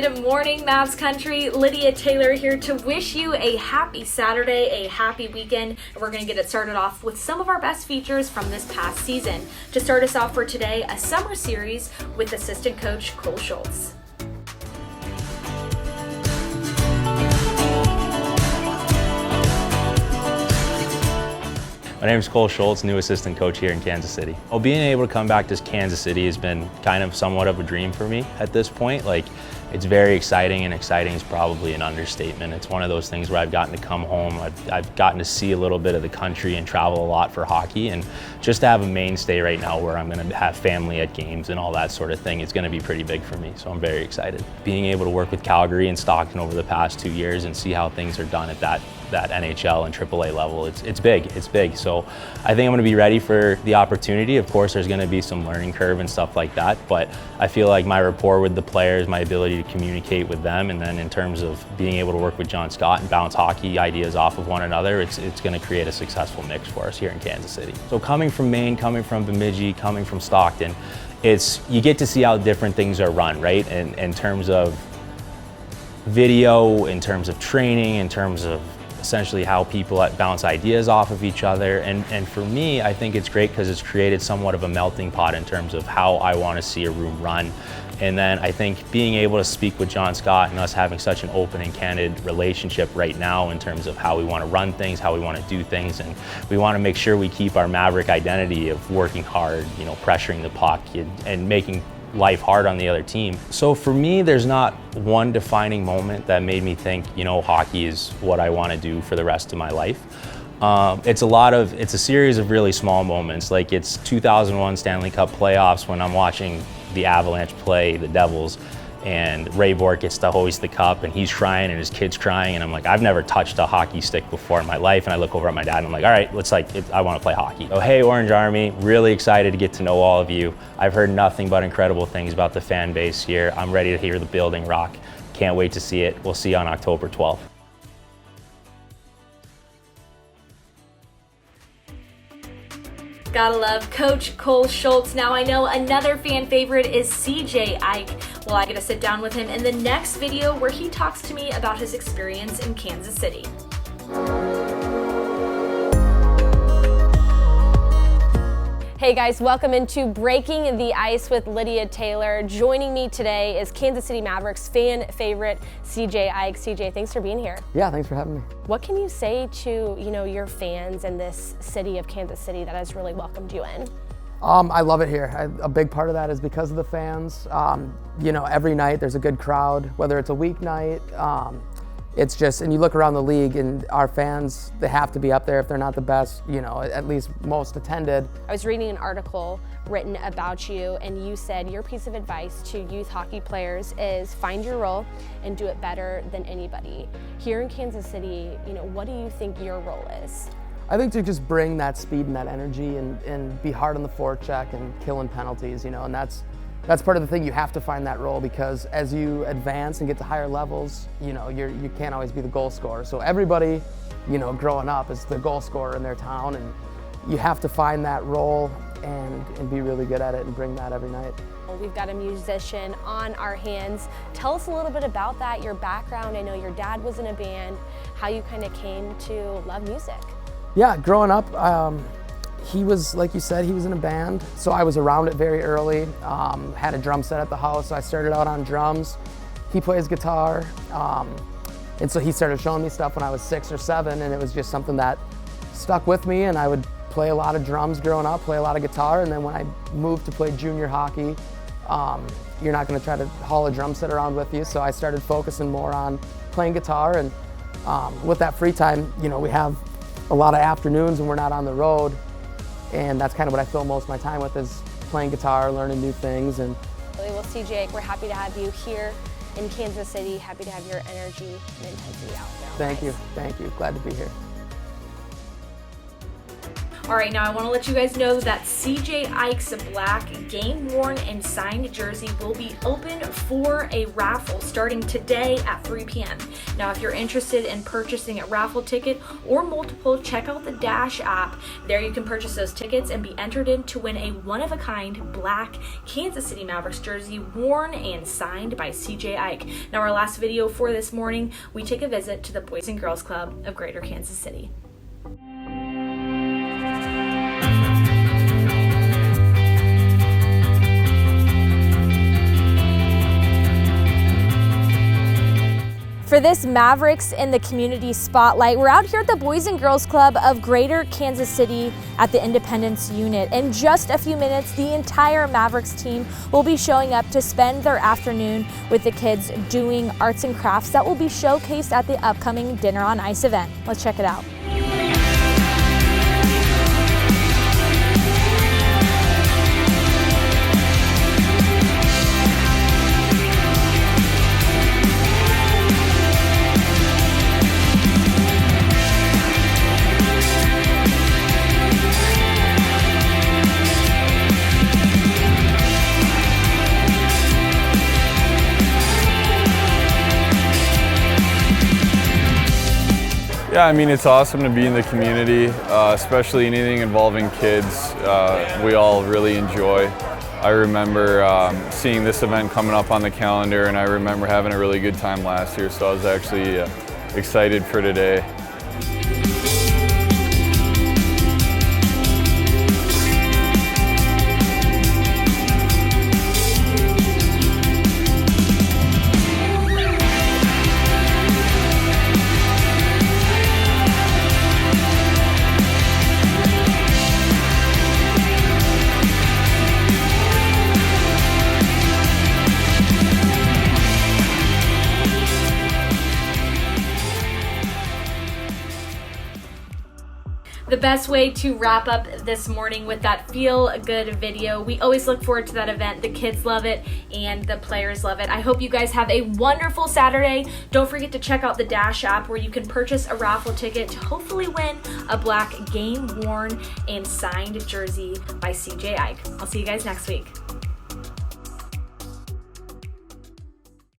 Good morning, Mavs Country. Lydia Taylor here to wish you a happy Saturday, a happy weekend. We're going to get it started off with some of our best features from this past season. To start us off for today, a summer series with assistant coach Cole Schultz. My name is Cole Schultz, new assistant coach here in Kansas City. Well, being able to come back to Kansas City has been kind of somewhat of a dream for me at this point. It's very exciting, and exciting is probably an understatement. It's one of those things where I've gotten to come home, I've gotten to see a little bit of the country and travel a lot for hockey, and just to have a mainstay right now where I'm going to have family at games and all that sort of thing, it's going to be pretty big for me, so I'm very excited. Being able to work with Calgary and Stockton over the past 2 years and see how things are done at that NHL and AAA level, it's big. So I think I'm going to be ready for the opportunity. Of course, there's going to be some learning curve and stuff like that, but I feel like my rapport with the players, my ability to communicate with them, and then in terms of being able to work with John Scott and bounce hockey ideas off of one another, it's going to create a successful mix for us here in Kansas City. So coming from Maine, coming from Bemidji, coming from Stockton, you get to see how different things are run, right? And in terms of video, in terms of training, in terms of essentially how people bounce ideas off of each other. And for me, I think it's great because it's created somewhat of a melting pot in terms of how I want to see a room run. And then I think being able to speak with John Scott and us having such an open and candid relationship right now in terms of how we want to run things, how we want to do things, and we want to make sure we keep our Maverick identity of working hard, pressuring the puck and making life hard on the other team. So for me, there's not one defining moment that made me think, hockey is what I want to do for the rest of my life. It's a series of really small moments. Like it's 2001 Stanley Cup playoffs when I'm watching the Avalanche play the Devils, and Ray Bourque gets to hoist the cup, and he's crying and his kid's crying, and I'm like, I've never touched a hockey stick before in my life, and I look over at my dad and I'm like, all right, I want to play hockey. So hey, Orange Army, really excited to get to know all of you. I've heard nothing but incredible things about the fan base here. I'm ready to hear the building rock. Can't wait to see it. We'll see you on October 12th. Gotta love Coach Cole Schultz. Now I know another fan favorite is CJ Ike. Well, I get to sit down with him in the next video where he talks to me about his experience in Kansas City. Hey guys, welcome into Breaking the Ice with Lydia Taylor. Joining me today is Kansas City Mavericks fan favorite CJ Ike. CJ, thanks for being here. Yeah, thanks for having me. What can you say to your fans in this city of Kansas City that has really welcomed you in? I love it here. A big part of that is because of the fans. Every night there's a good crowd, whether it's a weeknight. It's just, and you look around the league and our fans, they have to be up there if they're not the best, at least most attended. I was reading an article written about you, and you said your piece of advice to youth hockey players is find your role and do it better than anybody. Here in Kansas City, what do you think your role is? I think to just bring that speed and that energy and be hard on the forecheck and killing penalties, and that's part of the thing. You have to find that role because as you advance and get to higher levels, you can't always be the goal scorer. So everybody, growing up is the goal scorer in their town, and you have to find that role and be really good at it and bring that every night. We've got a musician on our hands. Tell us a little bit about that, your background. I know your dad was in a band, how you kind of came to love music. Yeah, growing up, he was, like you said, he was in a band, so I was around it very early. Had a drum set at the house, so I started out on drums. He plays guitar, and so he started showing me stuff when I was 6 or 7, and it was just something that stuck with me, and I would play a lot of drums growing up, play a lot of guitar, and then when I moved to play junior hockey, you're not going to try to haul a drum set around with you, so I started focusing more on playing guitar, and with that free time, we have a lot of afternoons when we're not on the road. And that's kind of what I fill most of my time with is playing guitar, learning new things. And well, CJ, we're happy to have you here in Kansas City. Happy to have your energy and intensity out there. Thank you. Glad to be here. All right, now I want to let you guys know that CJ Ike's black game-worn and signed jersey will be open for a raffle starting today at 3 p.m. Now, if you're interested in purchasing a raffle ticket or multiple, check out the Dash app. There you can purchase those tickets and be entered in to win a one-of-a-kind black Kansas City Mavericks jersey worn and signed by CJ Ike. Now, our last video for this morning, we take a visit to the Boys and Girls Club of Greater Kansas City. For this Mavericks in the Community Spotlight, we're out here at the Boys and Girls Club of Greater Kansas City at the Independence Unit. In just a few minutes, the entire Mavericks team will be showing up to spend their afternoon with the kids doing arts and crafts that will be showcased at the upcoming Dinner on Ice event. Let's check it out. Yeah, I mean, it's awesome to be in the community, especially anything involving kids. We all really enjoy. I remember seeing this event coming up on the calendar, and I remember having a really good time last year, so I was actually excited for today. The best way to wrap up this morning with that feel-good video. We always look forward to that event. The kids love it and the players love it. I hope you guys have a wonderful Saturday. Don't forget to check out the Dash app where you can purchase a raffle ticket to hopefully win a black game-worn and signed jersey by CJ Ike. I'll see you guys next week.